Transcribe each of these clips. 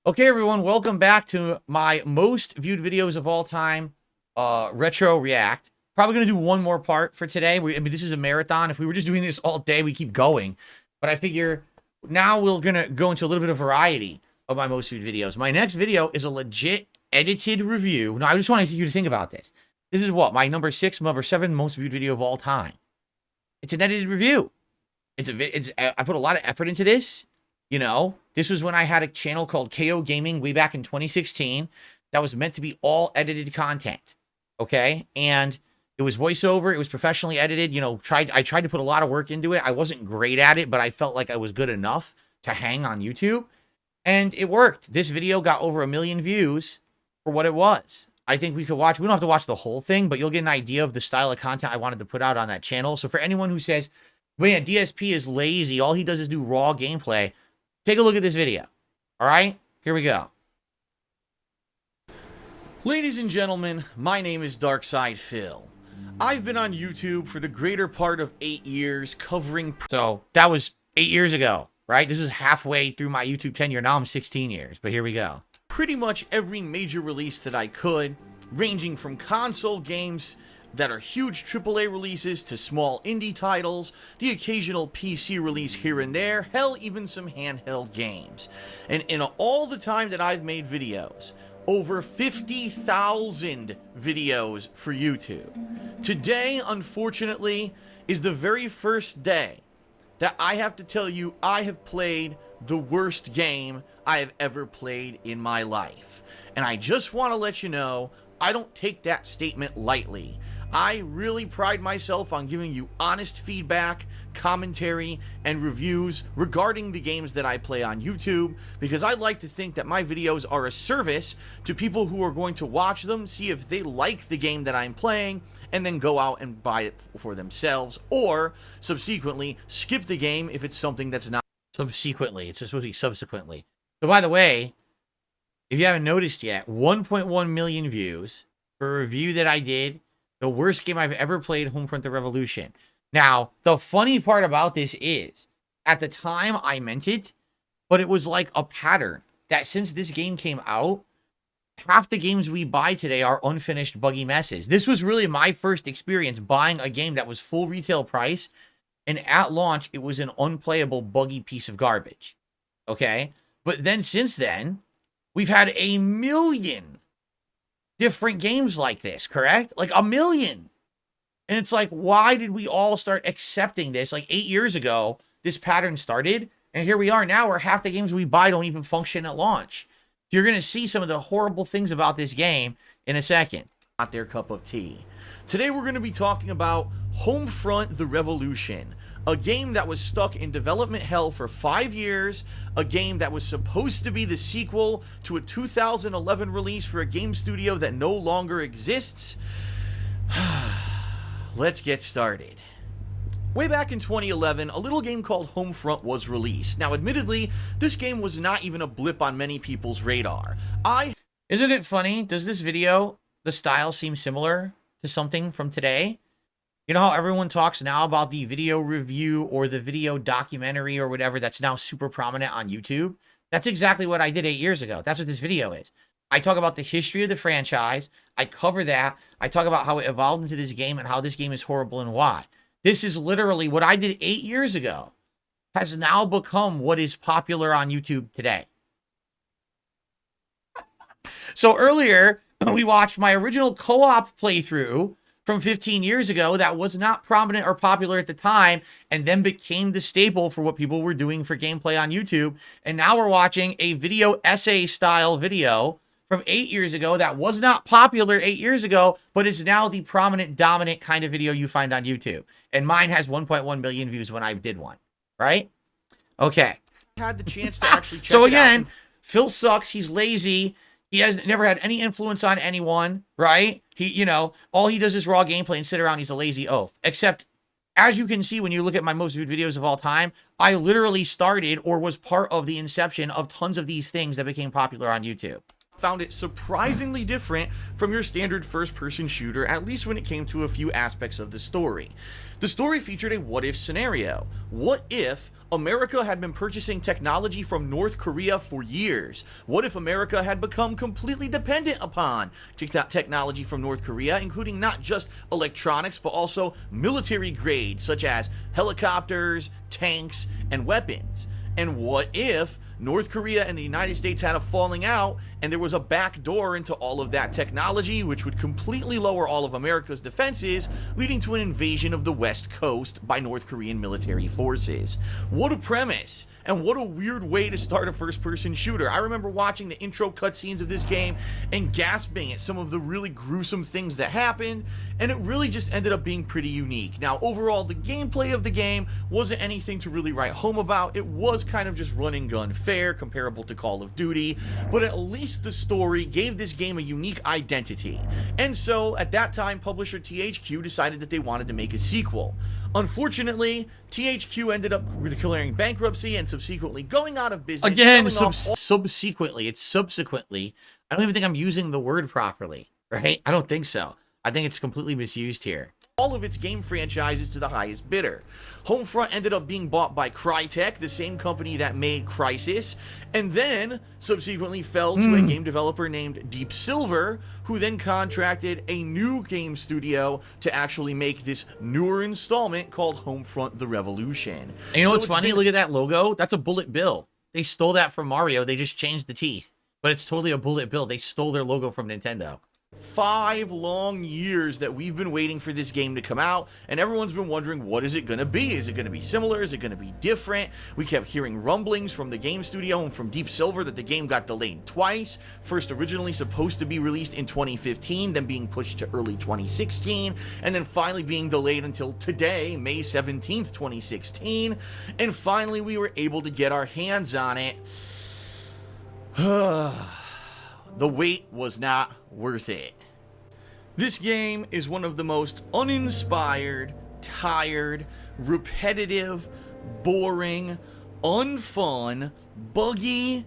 Okay, everyone, welcome back to my most viewed videos of all time, Retro React. Probably going to do one more part for today. I mean, this is a marathon. If we were just doing this all day, we keep going. But I figure now we're going to go into a little bit of variety of my most viewed videos. My next video is a legit edited review. Now, I just want you to think about this. This is what? My number 6, number 7 most viewed video of all time. It's an edited review. I put a lot of effort into this. You know, this was when I had a channel called KO Gaming way back in 2016 that was meant to be all edited content. Okay. And it was voiceover. It was professionally edited. You know, I tried to put a lot of work into it. I wasn't great at it, but I felt like I was good enough to hang on YouTube. And it worked. This video got over 1 million views for what it was. I think we could watch. We don't have to watch the whole thing, but you'll get an idea of the style of content I wanted to put out on that channel. So for anyone who says, man, DSP is lazy, all he does is do raw gameplay, take a look at this video. All right, here we go. Ladies and gentlemen, my name is DarksydePhil. I've been on YouTube for the greater part of 8 years covering... So that was 8 years ago, right? This is halfway through my YouTube tenure. Now I'm 16 years, but here we go. Pretty much every major release that I could, ranging from console games that are huge AAA releases to small indie titles, the occasional PC release here and there, hell, even some handheld games. And in all the time that I've made videos, over 50,000 videos for YouTube. Today, unfortunately, is the very first day that I have to tell you I have played the worst game I have ever played in my life. And I just want to let you know, I don't take that statement lightly. I really pride myself on giving you honest feedback, commentary, and reviews regarding the games that I play on YouTube, because I like to think that my videos are a service to people who are going to watch them, see if they like the game that I'm playing, and then go out and buy it for themselves, or subsequently skip the game if it's something that's not subsequently. It's supposed to be subsequently. So by the way, if you haven't noticed yet, 1.1 million views for a review that I did. The worst game I've ever played, Homefront the Revolution. Now, the funny part about this is, at the time I meant it, but it was like a pattern that since this game came out, half the games we buy today are unfinished buggy messes. This was really my first experience buying a game that was full retail price, and at launch, it was an unplayable buggy piece of garbage. Okay? But then since then, we've had 1 million different games like this, correct? Like 1 million. And it's like, why did we all start accepting this? Like 8 years ago, this pattern started, and here we are now where half the games we buy don't even function at launch. You're going to see some of the horrible things about this game in a second. Not their cup of tea. Today we're going to be talking about Homefront the Revolution, a game that was stuck in development hell for 5 years, a game that was supposed to be the sequel to a 2011 release for a game studio that no longer exists. Let's get started. Way back in 2011, a little game called Homefront was released. Now, admittedly, this game was not even a blip on many people's radar. Isn't it funny? Does this video, the style, seem similar to something from today? You know how everyone talks now about the video review or the video documentary or whatever that's now super prominent on YouTube? That's exactly what I did 8 years ago. That's what this video is. I talk about the history of the franchise. I cover that. I talk about how it evolved into this game and how this game is horrible and why. This is literally what I did 8 years ago has now become what is popular on YouTube today. So earlier, we watched my original co-op playthrough from 15 years ago that was not prominent or popular at the time, and then became the staple for what people were doing for gameplay on YouTube. And now we're watching a video essay style video from 8 years ago that was not popular 8 years ago, but is now the prominent, dominant kind of video you find on YouTube. And mine has 1.1 million views when I did one, right? Okay. Had the chance to actually check so again, Phil sucks. He's lazy. He has never had any influence on anyone, right? He, you know, all he does is raw gameplay and sit around. He's a lazy oaf. Except, as you can see when you look at my most viewed videos of all time, I literally started or was part of the inception of tons of these things that became popular on YouTube. found it surprisingly different from your standard first-person shooter, at least when it came to a few aspects of the story. The story featured a what-if scenario. What if America had been purchasing technology from North Korea for years? What if America had become completely dependent upon technology from North Korea, including not just electronics, but also military grades, such as helicopters, tanks, and weapons? And what if North Korea and the United States had a falling out and there was a back door into all of that technology, which would completely lower all of America's defenses, leading to an invasion of the West Coast by North Korean military forces? What a premise! And what a weird way to start a first-person shooter. I remember watching the intro cutscenes of this game and gasping at some of the really gruesome things that happened, and it really just ended up being pretty unique. Now, overall, the gameplay of the game wasn't anything to really write home about. It was kind of just run and gun fare, comparable to Call of Duty, but at least the story gave this game a unique identity. And so, at that time, publisher THQ decided that they wanted to make a sequel. Unfortunately, THQ ended up declaring bankruptcy and subsequently going out of business. Again, subsequently. It's subsequently. I don't even think I'm using the word properly, right? I don't think so. I think it's completely misused here. All of its game franchises to the highest bidder. Homefront ended up being bought by Crytek, the same company that made Crysis, and then subsequently fell to a game developer named Deep Silver, who then contracted a new game studio to actually make this newer installment called Homefront: The Revolution. And you know what's funny? Look at that logo. That's a bullet bill. They stole that from Mario. They just changed the teeth, but it's totally a bullet bill. They stole their logo from Nintendo. 5 long years that we've been waiting for this game to come out, and everyone's been wondering, what is it going to be? Is it going to be similar? Is it going to be different? We kept hearing rumblings from the game studio and from Deep Silver that the game got delayed twice. First originally supposed to be released in 2015, then being pushed to early 2016, and then finally being delayed until today, May 17th, 2016, and finally we were able to get our hands on it. The wait was not worth it. This game is one of the most uninspired, tired, repetitive, boring, unfun, buggy...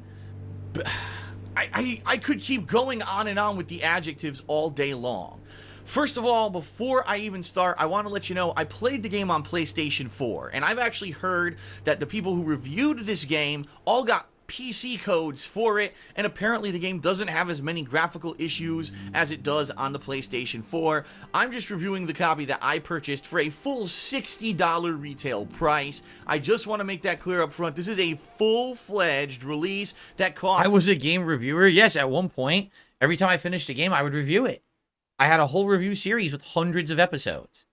I could keep going on and on with the adjectives all day long. First of all, before I even start, I want to let you know I played the game on PlayStation 4, and I've actually heard that the people who reviewed this game all got PC codes for it, and apparently the game doesn't have as many graphical issues as it does on the PlayStation 4. I'm just reviewing the copy that I purchased for a full $60 retail price. I just want to make that clear up front. This is a full-fledged release that cost... I was a game reviewer. Yes, at one point, every time I finished a game, I would review it. I had a whole review series with hundreds of episodes.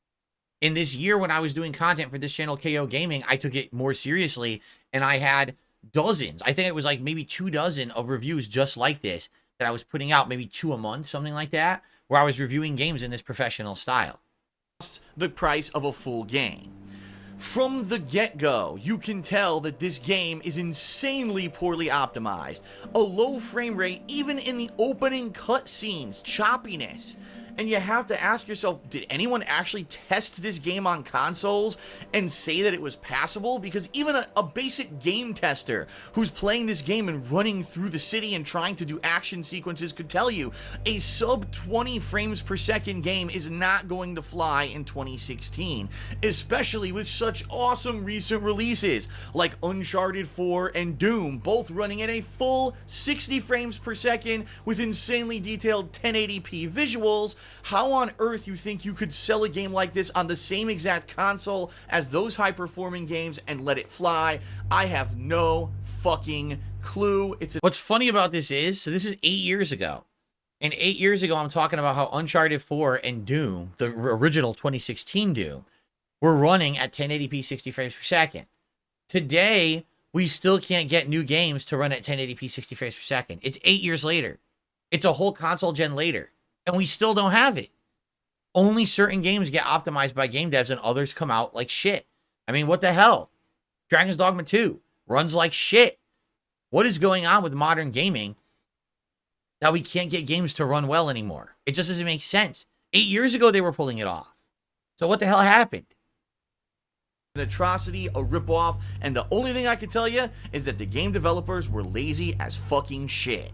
In this year when I was doing content for this channel, KO Gaming, I took it more seriously, and I had dozens. I think it was like maybe 2 dozen of reviews just like this that I was putting out, maybe 2 a month, something like that, where I was reviewing games in this professional style. The price of a full game. From the get-go, you can tell that this game is insanely poorly optimized. A low frame rate, even in the opening cutscenes, choppiness. And you have to ask yourself, did anyone actually test this game on consoles and say that it was passable? Because even a basic game tester who's playing this game and running through the city and trying to do action sequences could tell you a sub 20 frames per second game is not going to fly in 2016, especially with such awesome recent releases like Uncharted 4 and Doom, both running at a full 60 frames per second with insanely detailed 1080p visuals. How on earth you think you could sell a game like this on the same exact console as those high-performing games and let it fly? I have no fucking clue. What's funny about this is, so this is 8 years ago. And 8 years ago, I'm talking about how Uncharted 4 and Doom, the original 2016 Doom, were running at 1080p 60 frames per second. Today, we still can't get new games to run at 1080p 60 frames per second. It's 8 years later. It's a whole console gen later. And we still don't have it. Only certain games get optimized by game devs and others come out like shit. I mean, what the hell? Dragon's Dogma 2 runs like shit. What is going on with modern gaming that we can't get games to run well anymore? It just doesn't make sense. 8 years ago, they were pulling it off. So what the hell happened? An atrocity, a ripoff, and the only thing I can tell you is that the game developers were lazy as fucking shit.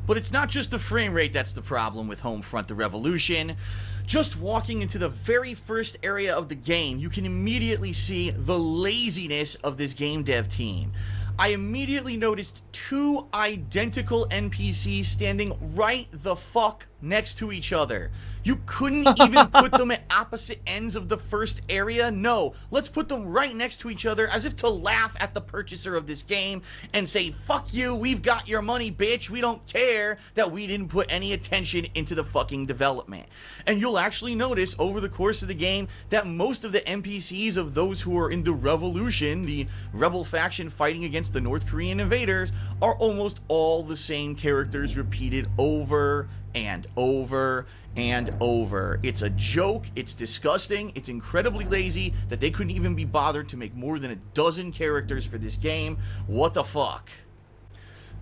But it's not just the frame rate that's the problem with Homefront: The Revolution. Just walking into the very first area of the game, you can immediately see the laziness of this game dev team. I immediately noticed 2 identical NPCs standing right the fuck next to each other. You couldn't even put them at opposite ends of the first area. No, let's put them right next to each other as if to laugh at the purchaser of this game and say, fuck you, we've got your money, bitch. We don't care that we didn't put any attention into the fucking development. And you'll actually notice over the course of the game that most of the NPCs of those who are in the Revolution, the rebel faction fighting against the North Korean invaders, are almost all the same characters repeated over and over and over. It's a joke, it's disgusting, it's incredibly lazy that they couldn't even be bothered to make more than a dozen characters for this game. What the fuck?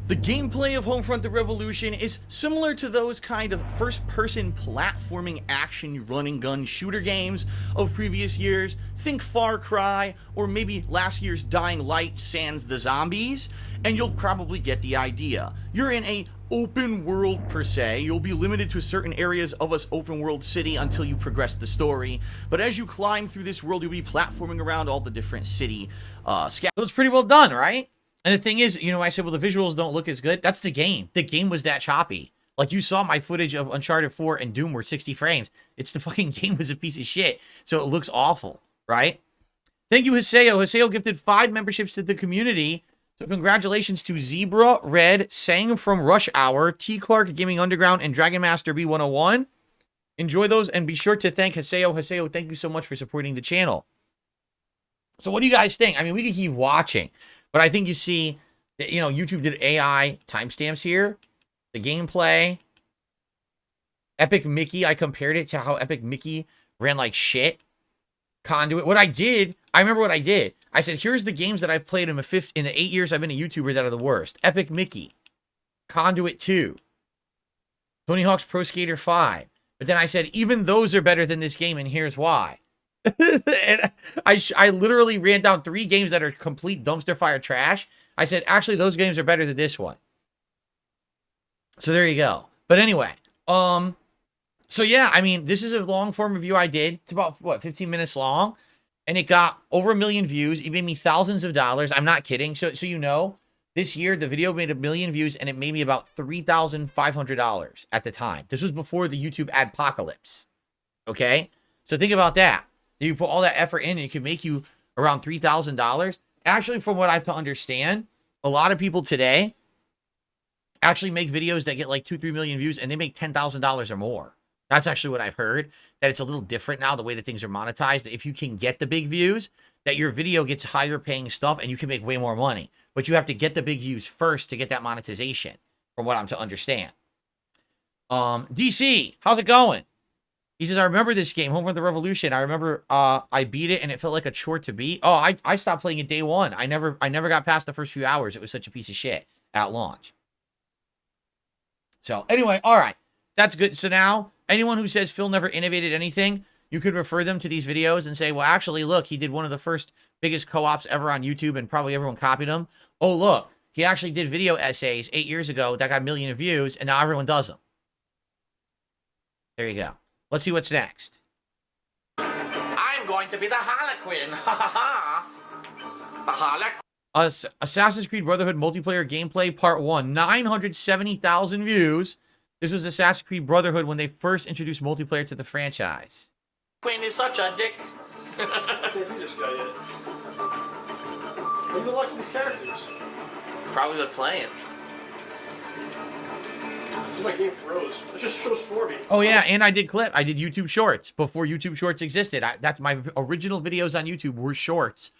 The gameplay of Homefront: The Revolution is similar to those kind of first-person platforming action run-and-gun shooter games of previous years. Think Far Cry, or maybe last year's Dying Light sans the zombies, and you'll probably get the idea. You're in a open world per se. You'll be limited to certain areas of this open world city until you progress the story, but as you climb through this world, you'll be platforming around all the different city So it's pretty well done, right? And the thing is, you know, I said, well, the visuals don't look as good. That's the game. The game was that choppy. Like, you saw my footage of Uncharted 4 and Doom were 60 frames. It's the fucking game was a piece of shit. So it looks awful, right? Thank you, Haseo. Haseo gifted 5 memberships to the community. So congratulations to Zebra, Red, Sang from Rush Hour, T. Clark Gaming Underground, and Dragon Master B101. Enjoy those, and be sure to thank Haseo. Haseo, thank you so much for supporting the channel. So what do you guys think? I mean, we could keep watching. But I think you see that, you know, YouTube did AI timestamps here. The gameplay. Epic Mickey, I compared it to how Epic Mickey ran like shit. Conduit. What I did, I remember what I did. I said, here's the games that I've played in the 8 years I've been a YouTuber that are the worst. Epic Mickey. Conduit 2. Tony Hawk's Pro Skater 5. But then I said, even those are better than this game, and here's why. And I literally ran down 3 games that are complete dumpster fire trash. I said, actually, those games are better than this one. So there you go. But anyway, so yeah, I mean, this is a long form review I did. It's about, what, 15 minutes long? And it got over 1 million views. It made me thousands of dollars. I'm not kidding. So you know, this year, the video made 1 million views, and it made me about $3,500 at the time. This was before the YouTube adpocalypse. Okay? So think about that. You put all that effort in, and it can make you around $3,000. Actually, from what I have to understand, a lot of people today actually make videos that get like 2-3 million views, and they make $10,000 or more. That's actually what I've heard, that it's a little different now, the way that things are monetized. That if you can get the big views, that your video gets higher paying stuff, and you can make way more money. But you have to get the big views first to get that monetization, from what I'm to understand. DC, how's it going? He says, I remember this game, Homefront: The Revolution. I remember I beat it, and it felt like a chore to beat. Oh, I stopped playing it day one. I never got past the first few hours. It was such a piece of shit at launch. So anyway, all right. That's good. So now, anyone who says Phil never innovated anything, you could refer them to these videos and say, well, actually, look, he did one of the first biggest co-ops ever on YouTube, and probably everyone copied him. Oh, look, he actually did video essays 8 years ago that got 1 million views, and now everyone does them. There you go. Let's see what's next. I'm going to be the Harlequin. Ha ha ha. The Harlequin. Assassin's Creed Brotherhood multiplayer gameplay part 1. 970,000 views. This was Assassin's Creed Brotherhood when they first introduced multiplayer to the franchise. Queen is such a dick. I can't do this guy yet. Are you liking these characters? Probably been playing. My game froze. It just froze for me. Oh yeah, and I did YouTube Shorts before YouTube Shorts existed. That's my original videos on YouTube were shorts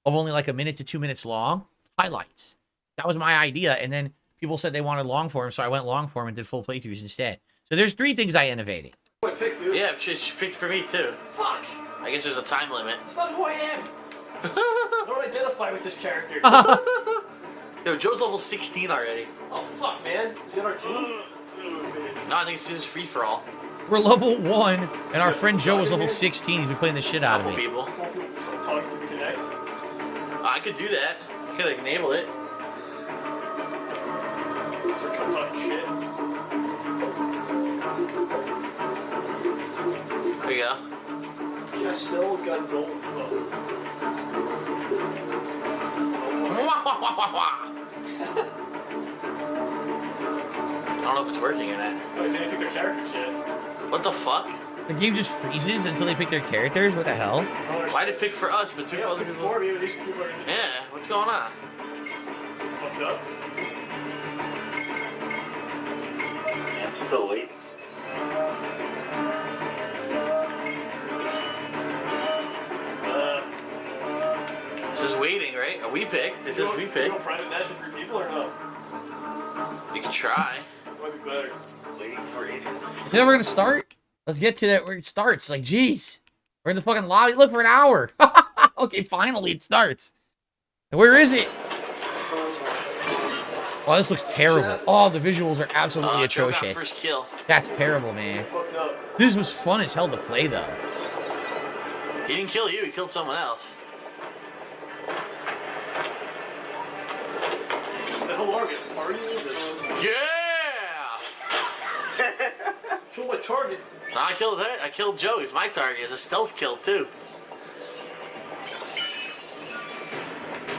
of only like 1 minute to 2 minutes long, highlights. That was my idea, and then people said they wanted long form, so I went long form and did full playthroughs instead. So there's 3 things I innovated. What pick, dude? Yeah, she picked for me too. Fuck! I guess there's a time limit. That's not who I am. I don't identify with this character. Yo, Joe's level 16 already. Oh fuck, man. Is he on our team? No, I think it's just free for all. We're level 1, and our friend Joe was level 16. He's been playing the shit out of me. People. Talking to me connect. I could do that. I could enable it. Start talking shit. I still got golden phone. I don't know if it's working or not. Oh, they didn't pick their characters yet. What the fuck? The game just freezes until they pick their characters? What the hell? Why'd it pick for us, but two other people? For me, but these people are Yeah, what's going on? fucked up. I'm still waiting. This is waiting, right? Are we picked? This is we You picked. want private match with 3 people or no? You can try. Might be better. Waiting for it. Is it ever gonna start? Let's get to that where it starts. Like, jeez. We're in the fucking lobby. Look, for an hour. Okay, finally it starts. Where is it? Oh, this looks terrible. Oh, the visuals are absolutely Joe got atrocious. first kill. That's terrible, man. Fucked up. This was fun as hell to play, though. He didn't kill you, he killed someone else. The hell are we? Party is this? Yeah! Kill my target. No, I killed her. I killed Joe. He's my target. It's a stealth kill, too.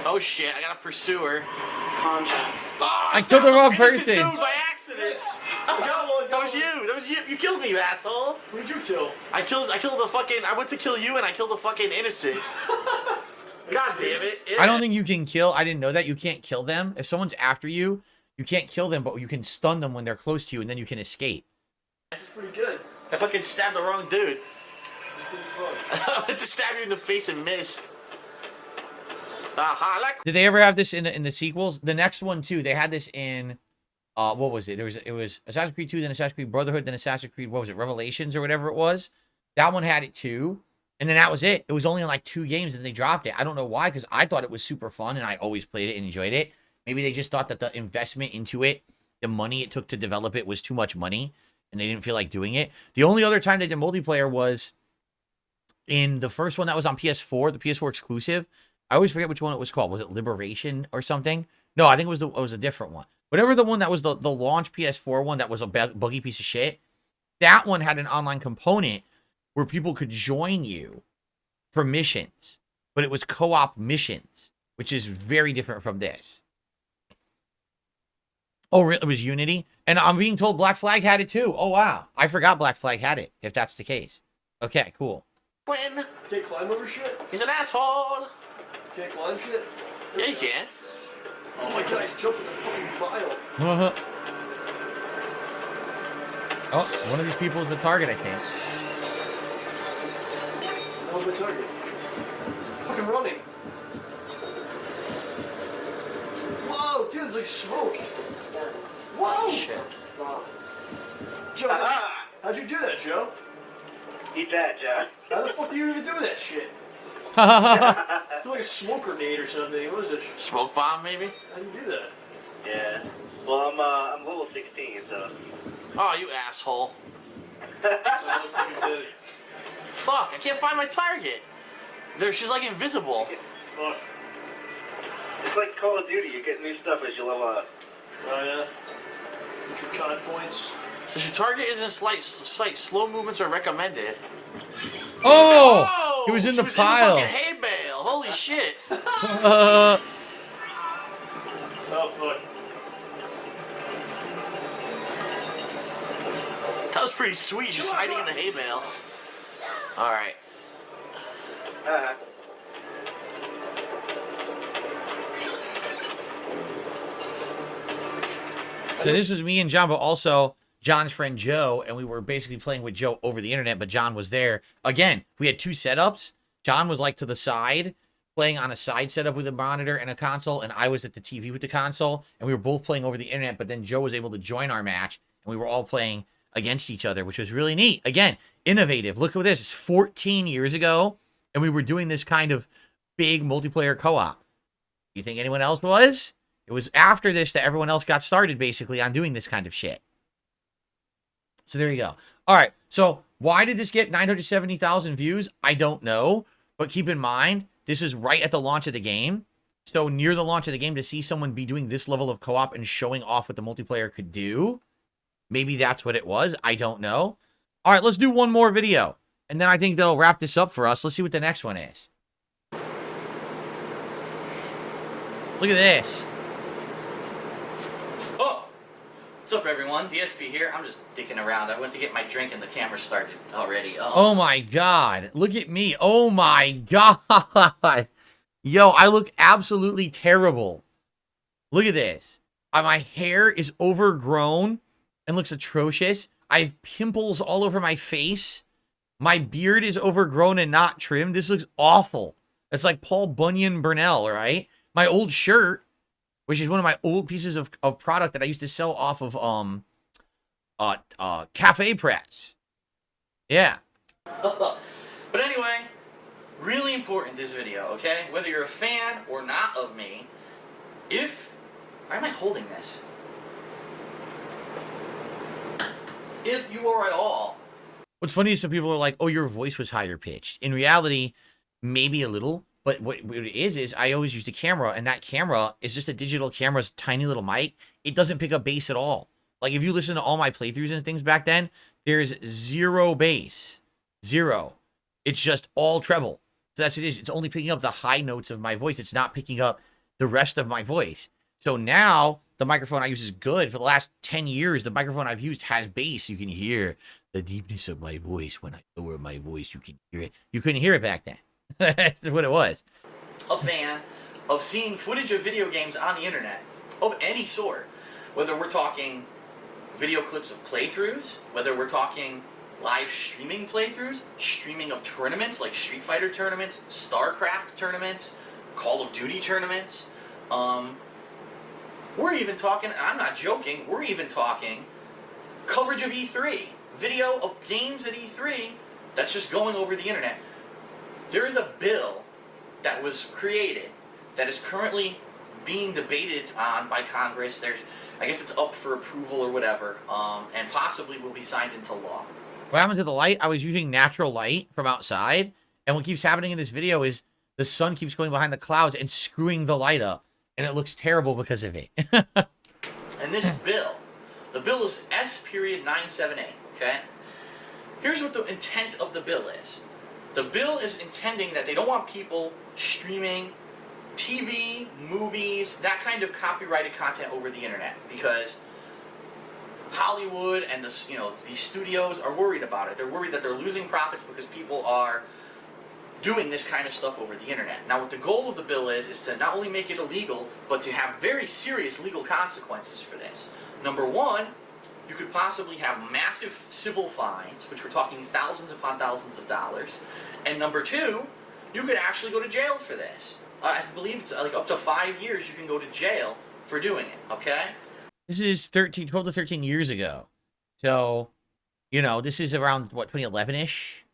Oh, shit. I got a pursuer. Oh, I killed the wrong innocent person. Dude, by accident. I got one. That was you. That was you. You killed me, you asshole. Who did you kill? I killed the fucking. I went to kill you, and I killed the fucking innocent. God damn it. Yeah. I don't think you can kill. I didn't know that. You can't kill them. If someone's after you, you can't kill them, but you can stun them when they're close to you, and then you can escape. This is pretty good. I fucking stabbed the wrong dude. It's pretty fun. I went to stab you in the face and missed. Aha, like. Did they ever have this in the sequels? The next one too. They had this in. What was it? It was Assassin's Creed 2, then Assassin's Creed Brotherhood, then Assassin's Creed. What was it? Revelations or whatever it was. That one had it too, and then that was it. It was only in like 2 games, and they dropped it. I don't know why, because I thought it was super fun, and I always played it and enjoyed it. Maybe they just thought that the investment into it, the money it took to develop it, was too much money, and they didn't feel like doing it. The only other time they did multiplayer was in the first one that was on PS4, the PS4 exclusive. I always forget which one it was called. Was it Liberation or something? No, I think it was a different one. Whatever the one that was the launch PS4 one that was a buggy piece of shit. That one had an online component where people could join you for missions, but it was co-op missions, which is very different from this. Oh, really? It was Unity? And I'm being told Black Flag had it too. Oh, wow. I forgot Black Flag had it, if that's the case. Okay, cool. Quinn. Can't climb over shit? He's an asshole. Can't climb shit? Yeah, you can. Oh my god, he's jumping a fucking mile. Oh, one of these people is the target, I think. That was my target. Fucking running. Whoa, dude, it's like smoke. Whoa! Shit. Joe, how'd you do that, Joe? Eat that, John. How the fuck do you even do that shit? It's like a smoke grenade or something. What is it? Smoke bomb, maybe? How do you do that? Yeah. Well, I'm level 16, so. Oh, you asshole. I don't fucking did it. Fuck, I can't find my target. She's like invisible. Fucked. It's like Call of Duty. You get new stuff as you level up. Oh yeah? Get your COD points. So your target isn't slight. Slow movements are recommended. Oh! He was in she the was pile. In the fucking hay bale. Holy shit. Oh fuck. That was pretty sweet. She's hiding in the hay bale. Alright. So this was me and John, but also John's friend Joe, and we were basically playing with Joe over the internet, but John was there. Again, we had 2 setups. John was like to the side, playing on a side setup with a monitor and a console, and I was at the TV with the console, and we were both playing over the internet, but then Joe was able to join our match, and we were all playing against each other, which was really neat. Again, innovative. Look at this. It's 14 years ago, and we were doing this kind of big multiplayer co-op. You think anyone else was? It was after this that everyone else got started, basically, on doing this kind of shit. So there you go. All right. So why did this get 970,000 views? I don't know. But keep in mind, this is right at the launch of the game. So near the launch of the game, to see someone be doing this level of co-op and showing off what the multiplayer could do, maybe that's what it was. I don't know. All right, let's do one more video. And then I think that'll wrap this up for us. Let's see what the next one is. Look at this. Oh, what's up, everyone? DSP here. I'm just dicking around. I went to get my drink and the camera started already. Oh my God. Look at me. Oh my God. Yo, I look absolutely terrible. Look at this. My hair is overgrown and looks atrocious. I have pimples all over my face. My beard is overgrown and not trimmed. This looks awful. It's like Paul Bunyan Burnell, right? My old shirt, which is one of my old pieces of product that I used to sell off of Cafe Press. Yeah. But anyway, really important this video, okay? Whether you're a fan or not of me, why am I holding this? If you are at all. What's funny is some people are like, oh, your voice was higher pitched. In reality, maybe a little. But what it is I always used a camera, and that camera is just a digital camera's tiny little mic. It doesn't pick up bass at all. Like, if you listen to all my playthroughs and things back then, there's zero bass. Zero. It's just all treble. So that's what it is. It's only picking up the high notes of my voice. It's not picking up the rest of my voice. So now, the microphone I use is good. For the last 10 years, the microphone I've used has bass. You can hear the deepness of my voice. When I lower my voice, you can hear it. You couldn't hear it back then. That's what it was. A fan of seeing footage of video games on the internet of any sort, whether we're talking video clips of playthroughs, whether we're talking live streaming playthroughs, streaming of tournaments like Street Fighter tournaments, StarCraft tournaments, Call of Duty tournaments. We're even talking, and I'm not joking, we're even talking coverage of E3, video of games at E3 that's just going over the internet. There is a bill that was created that is currently being debated on by Congress. I guess it's up for approval or whatever, and possibly will be signed into law. What happened to the light? I was using natural light from outside, and what keeps happening in this video is the sun keeps going behind the clouds and screwing the light up, and it looks terrible because of it. And this bill, the bill is S.978, okay? Here's what the intent of the bill is. The bill is intending that they don't want people streaming TV, movies, that kind of copyrighted content over the internet, because Hollywood and these studios are worried about it. They're worried that they're losing profits because people are doing this kind of stuff over the internet. Now, what the goal of the bill is to not only make it illegal, but to have very serious legal consequences for this. Number one, you could possibly have massive civil fines, which we're talking thousands upon thousands of dollars. And number two, you could actually go to jail for this. I believe it's like up to 5 years you can go to jail for doing it, okay? This is 12 to 13 years ago. So, this is around, what, 2011-ish?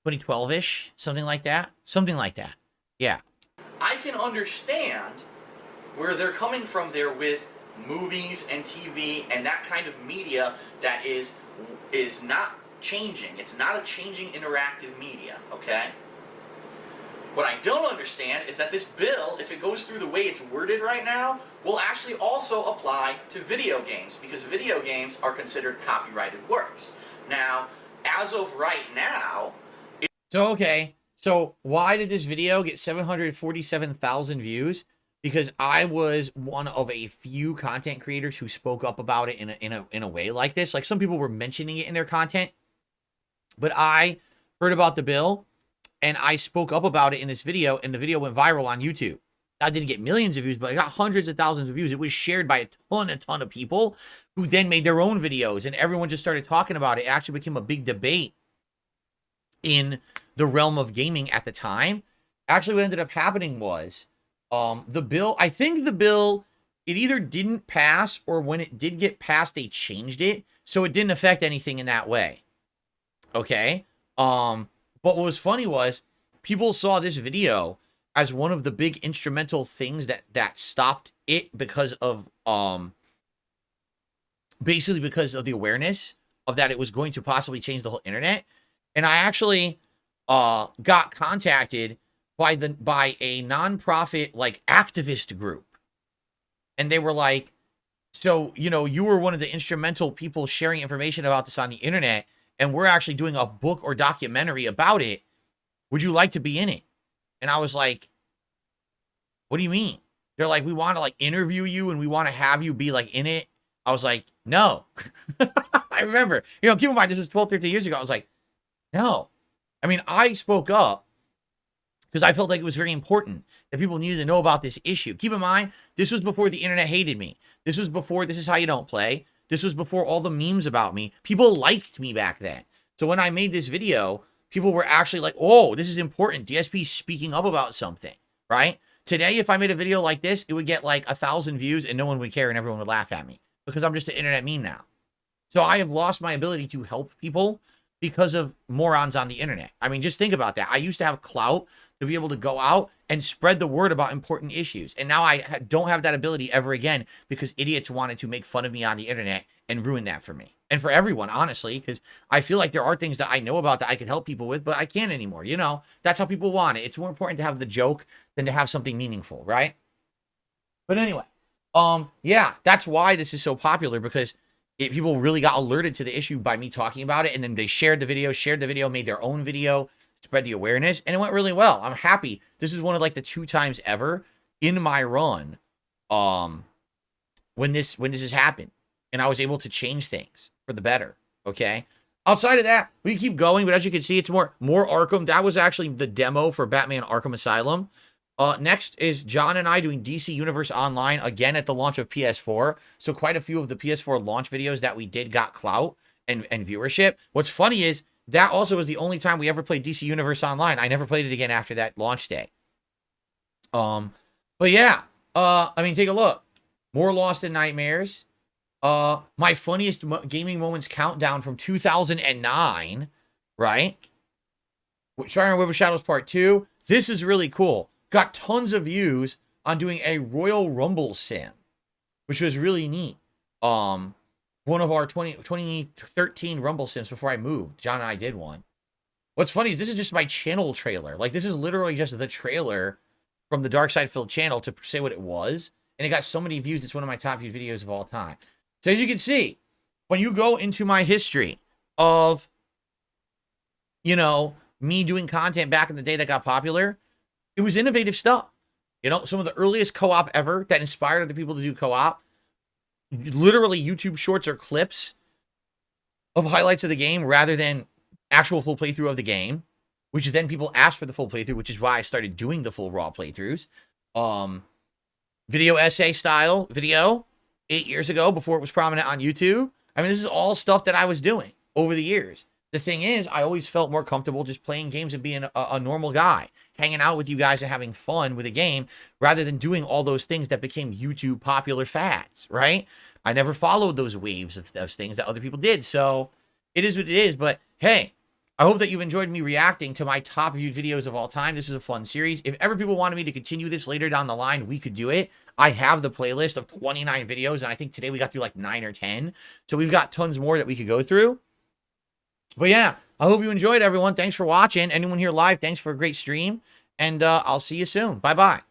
2012-ish? Something like that? Something like that. Yeah. I can understand where they're coming from there with movies and TV and that kind of media that is not changing. It's not a changing interactive media, okay? What I don't understand is that this bill, if it goes through the way it's worded right now, will actually also apply to video games, because video games are considered copyrighted works. Now, as of right now... So why did this video get 747,000 views? Because I was one of a few content creators who spoke up about it in a way like this. Like, some people were mentioning it in their content, but I heard about the bill and I spoke up about it in this video, and the video went viral on YouTube. I didn't get millions of views, but I got hundreds of thousands of views. It was shared by a ton of people who then made their own videos, and everyone just started talking about it. It actually became a big debate in the realm of gaming at the time. Actually, what ended up happening was the bill, I think the bill, it either didn't pass, or when it did get passed, they changed it, so it didn't affect anything in that way. Okay? But what was funny was people saw this video as one of the big instrumental things that stopped it, because of basically because of the awareness of that it was going to possibly change the whole internet. And I actually got contacted by a nonprofit, like, activist group, and they were like, so you were one of the instrumental people sharing information about this on the internet, and we're actually doing a book or documentary about it. Would you like to be in it? And I was like, what do you mean? They're like, we want to like interview you and we want to have you be like in it. I was like, no. I remember, keep in mind, this was 12, 13 years ago. I was like, no. I mean, I spoke up because I felt like it was very important that people needed to know about this issue. Keep in mind, this was before the internet hated me. This was before This Is How You Don't Play. This was before all the memes about me. People liked me back then. So when I made this video, people were actually like, oh, this is important. DSP speaking up about something, right? Today, if I made a video like this, it would get like 1,000 views and no one would care and everyone would laugh at me because I'm just an internet meme now. So I have lost my ability to help people because of morons on the internet. I mean, just think about that. I used to have clout to be able to go out and spread the word about important issues. And now I don't have that ability ever again because idiots wanted to make fun of me on the internet and ruin that for me. And for everyone, honestly, because I feel like there are things that I know about that I could help people with, but I can't anymore. That's how people want it. It's more important to have the joke than to have something meaningful, right? But anyway, yeah, that's why this is so popular, because people really got alerted to the issue by me talking about it, and then they shared the video, made their own video, spread the awareness, and it went really well. I'm happy. This is one of like the 2 times ever in my run when this has happened, and I was able to change things for the better. Okay. Outside of that, we can keep going, but as you can see, it's more Arkham. That was actually the demo for Batman Arkham Asylum. Next is John and I doing DC Universe Online again at the launch of PS4. So quite a few of the PS4 launch videos that we did got clout and viewership. What's funny is that also was the only time we ever played DC Universe Online. I never played it again after that launch day. But yeah, I mean, take a look. More Lost in Nightmares. My funniest gaming moments countdown from 2009, right? Trying Web of Shadows Part 2. This is really cool. Got tons of views on doing a Royal Rumble sim, which was really neat. One of our 2013 Rumble sims before I moved. John and I did one. What's funny is this is just my channel trailer. Like, this is literally just the trailer from the DarksydePhil channel to say what it was. And it got so many views, it's one of my top viewed videos of all time. So as you can see, when you go into my history of, me doing content back in the day that got popular, it was innovative stuff. Some of the earliest co-op ever that inspired other people to do co-op. Literally YouTube shorts or clips of highlights of the game rather than actual full playthrough of the game, which then people asked for the full playthrough, which is why I started doing the full raw playthroughs. Video essay style video 8 years ago before it was prominent on YouTube. I mean, this is all stuff that I was doing over the years. The thing is, I always felt more comfortable just playing games and being a normal guy, hanging out with you guys and having fun with a game rather than doing all those things that became YouTube popular fads, right? I never followed those waves of things that other people did. So it is what it is. But hey, I hope that you've enjoyed me reacting to my top viewed videos of all time. This is a fun series. If ever people wanted me to continue this later down the line, we could do it. I have the playlist of 29 videos, and I think today we got through like 9 or 10. So we've got tons more that we could go through. But yeah, I hope you enjoyed, everyone. Thanks for watching. Anyone here live, thanks for a great stream. And I'll see you soon. Bye-bye.